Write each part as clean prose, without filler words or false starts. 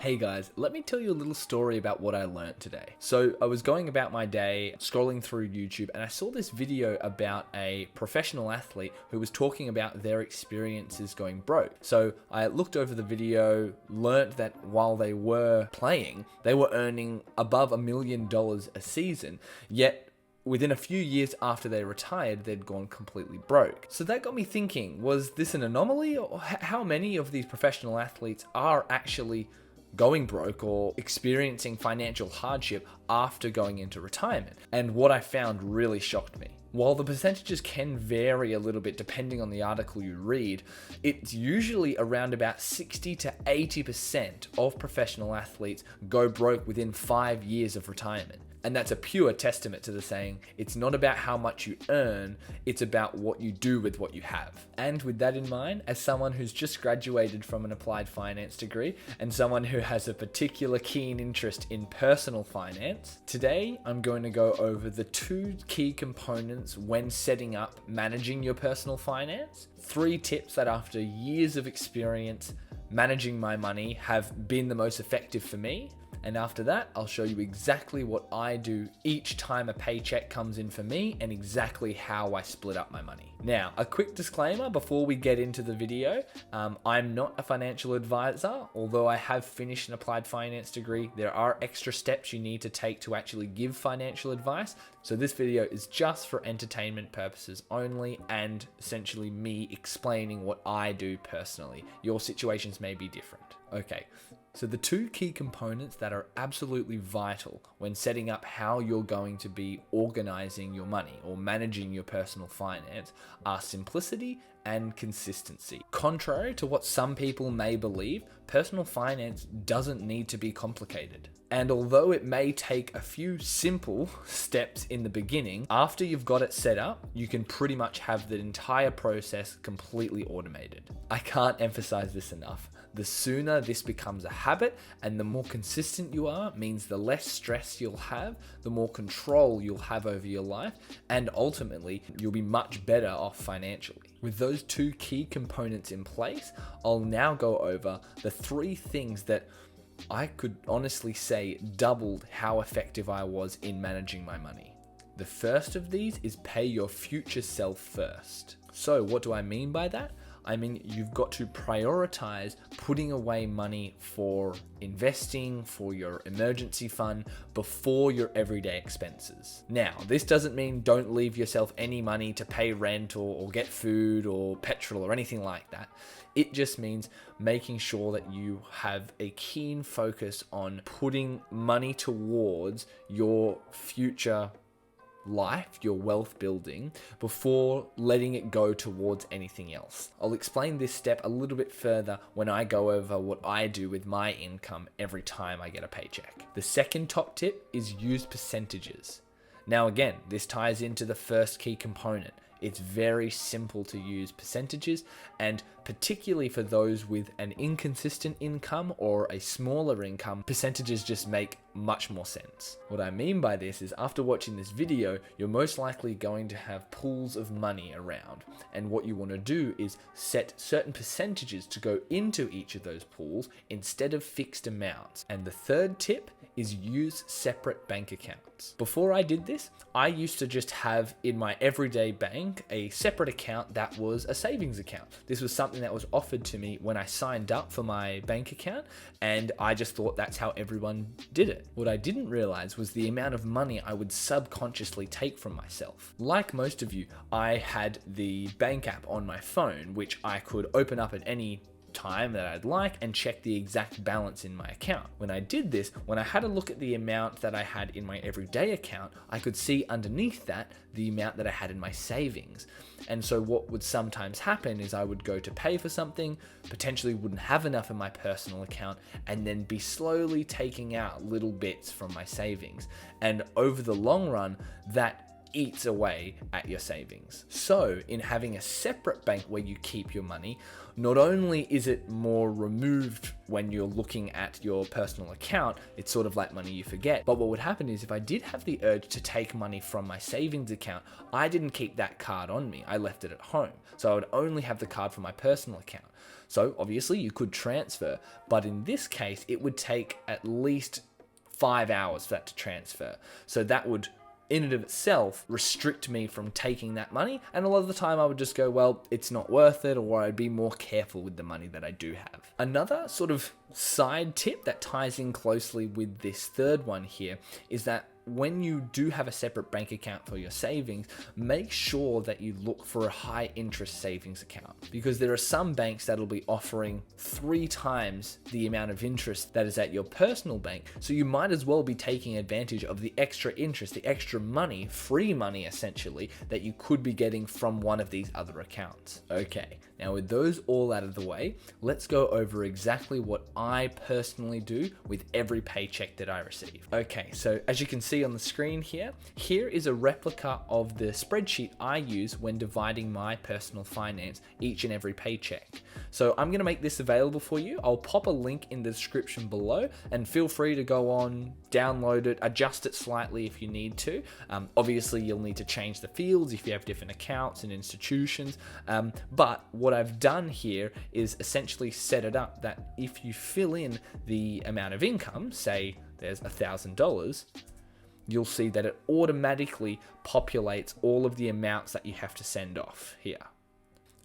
Hey guys, let me tell you a little story about what I learned today. So I was going about my day, scrolling through YouTube, and I saw this video about a professional athlete who was talking about their experiences going broke. So I looked over the video, learned that while they were playing, they were earning above $1 million a season, yet within a few years after they retired, they'd gone completely broke. So that got me thinking, was this an anomaly, or how many of these professional athletes are actually going broke or experiencing financial hardship after going into retirement? And what I found really shocked me. While the percentages can vary a little bit depending on the article you read, it's usually around about 60 to 80% of professional athletes go broke within 5 years of retirement. And that's a pure testament to the saying, it's not about how much you earn, it's about what you do with what you have. And with that in mind, as someone who's just graduated from an applied finance degree and someone who has a particular keen interest in personal finance, today I'm going to go over the 2 key components when setting up managing your personal finance, 3 tips that after years of experience managing my money have been the most effective for me. And after that, I'll show you exactly what I do each time a paycheck comes in for me and exactly how I split up my money. Now, a quick disclaimer before we get into the video. I'm not a financial advisor. Although I have finished an applied finance degree, there are extra steps you need to take to actually give financial advice. So this video is just for entertainment purposes only and essentially me explaining what I do personally. Your situations may be different. Okay. So the 2 key components that are absolutely vital when setting up how you're going to be organizing your money or managing your personal finance are simplicity and consistency. Contrary to what some people may believe, personal finance doesn't need to be complicated. And although it may take a few simple steps in the beginning, after you've got it set up, you can pretty much have the entire process completely automated. I can't emphasize this enough. The sooner this becomes a habit and the more consistent you are means the less stress you'll have, the more control you'll have over your life, and ultimately you'll be much better off financially. With those 2 key components in place, I'll now go over the 3 things that I could honestly say doubled how effective I was in managing my money. The first of these is pay your future self first. So what do I mean by that? I mean, you've got to prioritize putting away money for investing, for your emergency fund, before your everyday expenses. Now, this doesn't mean don't leave yourself any money to pay rent or get food or petrol or anything like that. It just means making sure that you have a keen focus on putting money towards your future life, your wealth building, before letting it go towards anything else. I'll explain this step a little bit further when I go over what I do with my income every time I get a paycheck. The second top tip is use percentages. Now again, this ties into the first key component. It's very simple to use percentages, and particularly for those with an inconsistent income or a smaller income, percentages just make much more sense. What I mean by this is after watching this video, you're most likely going to have pools of money around, and what you want to do is set certain percentages to go into each of those pools instead of fixed amounts. And the third tip is use separate bank accounts. Before I did this, I used to just have in my everyday bank a separate account that was a savings account. This was something that was offered to me when I signed up for my bank account, and I just thought that's how everyone did it. What I didn't realize was the amount of money I would subconsciously take from myself. Like most of you, I had the bank app on my phone, which I could open up at any time that I'd like and check the exact balance in my account. When I did this, when I had a look at the amount that I had in my everyday account, I could see underneath that the amount that I had in my savings. And so what would sometimes happen is I would go to pay for something, potentially wouldn't have enough in my personal account, and then be slowly taking out little bits from my savings. And over the long run, that eats away at your savings. So in having a separate bank where you keep your money, not only is it more removed when you're looking at your personal account, it's sort of like money you forget, but what would happen is if I did have the urge to take money from my savings account, I didn't keep that card on me, I left it at home. So I would only have the card for my personal account. So obviously you could transfer, but in this case, it would take at least 5 hours for that to transfer. So that would in and of itself restrict me from taking that money, and a lot of the time I would just go, well, it's not worth it, or I'd be more careful with the money that I do have. Another sort of side tip that ties in closely with this third one here is that when you do have a separate bank account for your savings, make sure that you look for a high interest savings account, because there are some banks that'll be offering 3 times the amount of interest that is at your personal bank. So you might as well be taking advantage of the extra interest, the extra money, free money essentially, that you could be getting from one of these other accounts. Okay, now with those all out of the way, let's go over exactly what I personally do with every paycheck that I receive. Okay, so as you can see on the screen here is a replica of the spreadsheet I use when dividing my personal finance each and every paycheck. So I'm going to make this available for you. I'll pop a link in the description below, and feel free to go on, download it, adjust it slightly if you need to. Obviously you'll need to change the fields if you have different accounts and institutions. But what I've done here is essentially set it up that if you fill in the amount of income, say there's $1,000, you'll see that it automatically populates all of the amounts that you have to send off here.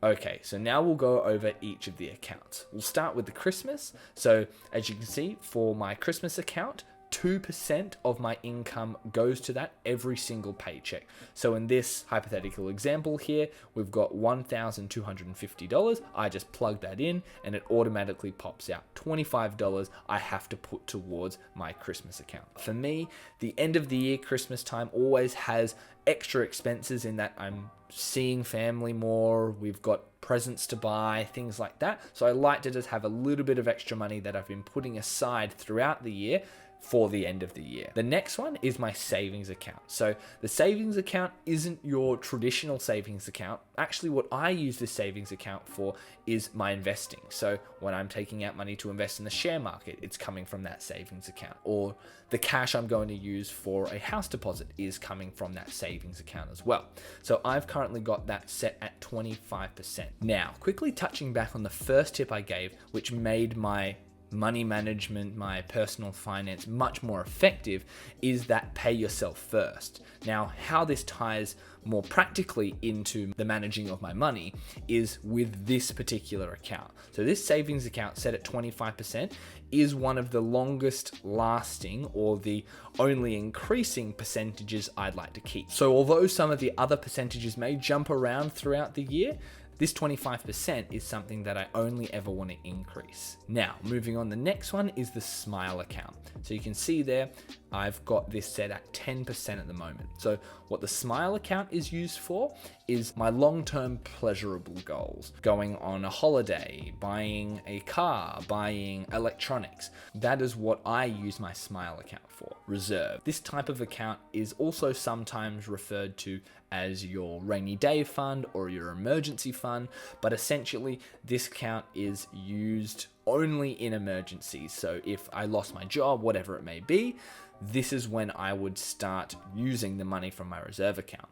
Okay, so now we'll go over each of the accounts. We'll start with the Christmas. So as you can see, for my Christmas account, 2% of my income goes to that every single paycheck. So in this hypothetical example here, we've got $1,250. I just plug that in and it automatically pops out $25 I have to put towards my Christmas account. For me, the end of the year Christmas time always has extra expenses in that I'm seeing family more, we've got presents to buy, things like that. So I like to just have a little bit of extra money that I've been putting aside throughout the year for the end of the year. The next one is my savings account. So the savings account isn't your traditional savings account. Actually, what I use this savings account for is my investing. So when I'm taking out money to invest in the share market, it's coming from that savings account. Or the cash I'm going to use for a house deposit is coming from that savings account as well. So I've currently got that set at 25%. Now, quickly touching back on the first tip I gave, which made my money management, my personal finance much more effective, is that pay yourself first. Now, how this ties more practically into the managing of my money is with this particular account. So this savings account set at 25% is one of the longest lasting or the only increasing percentages I'd like to keep. So although some of the other percentages may jump around throughout the year, this 25% is something that I only ever want to increase. Now, moving on, the next one is the Smile account. So you can see there, I've got this set at 10% at the moment. So what the Smile account is used for is my long-term pleasurable goals. Going on a holiday, buying a car, buying electronics. That is what I use my Smile account for. Reserve. This type of account is also sometimes referred to as your rainy day fund or your emergency fund, but essentially this account is used only in emergencies. So if I lost my job, whatever it may be, this is when I would start using the money from my reserve account.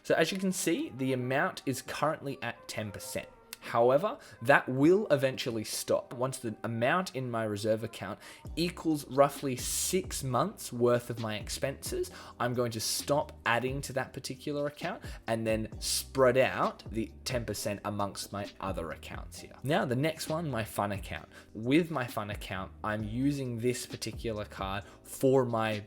So as you can see, the amount is currently at 10%. However, that will eventually stop. Once the amount in my reserve account equals roughly 6 months worth of my expenses, I'm going to stop adding to that particular account and then spread out the 10% amongst my other accounts here. Now, the next one, my fun account. With my fun account, I'm using this particular card for my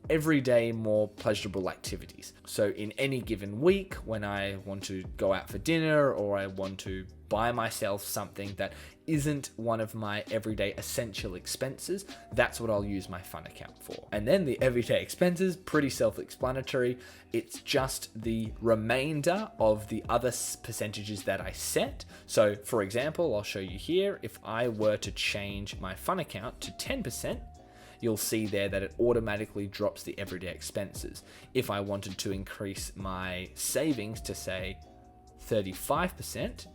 everyday more pleasurable activities. So in any given week, when I want to go out for dinner or I want to buy myself something that isn't one of my everyday essential expenses, that's what I'll use my fun account for. And then the everyday expenses, pretty self-explanatory. It's just the remainder of the other percentages that I set. So for example, I'll show you here, if I were to change my fun account to 10%, you'll see there that it automatically drops the everyday expenses. If I wanted to increase my savings to say 35%,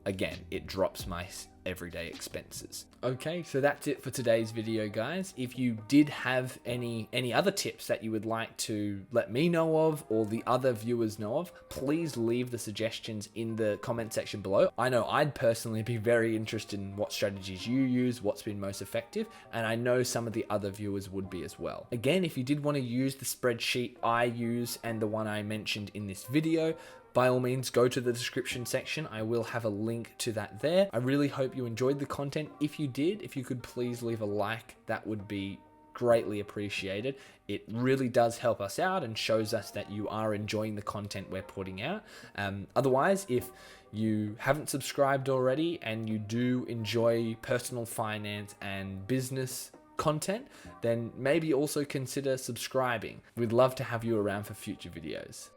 again, it drops my everyday expenses. Okay, so that's it for today's video, guys. If you did have any other tips that you would like to let me know of or the other viewers know of, please leave the suggestions in the comment section below. I know I'd personally be very interested in what strategies you use, what's been most effective, and I know some of the other viewers would be as well. Again, if you did want to use the spreadsheet I use and the one I mentioned in this video, by all means, go to the description section. I will have a link to that there. I really hope you enjoyed the content. If you did, if you could please leave a like, that would be greatly appreciated. It really does help us out and shows us that you are enjoying the content we're putting out. Otherwise, if you haven't subscribed already and you do enjoy personal finance and business content, then maybe also consider subscribing. We'd love to have you around for future videos.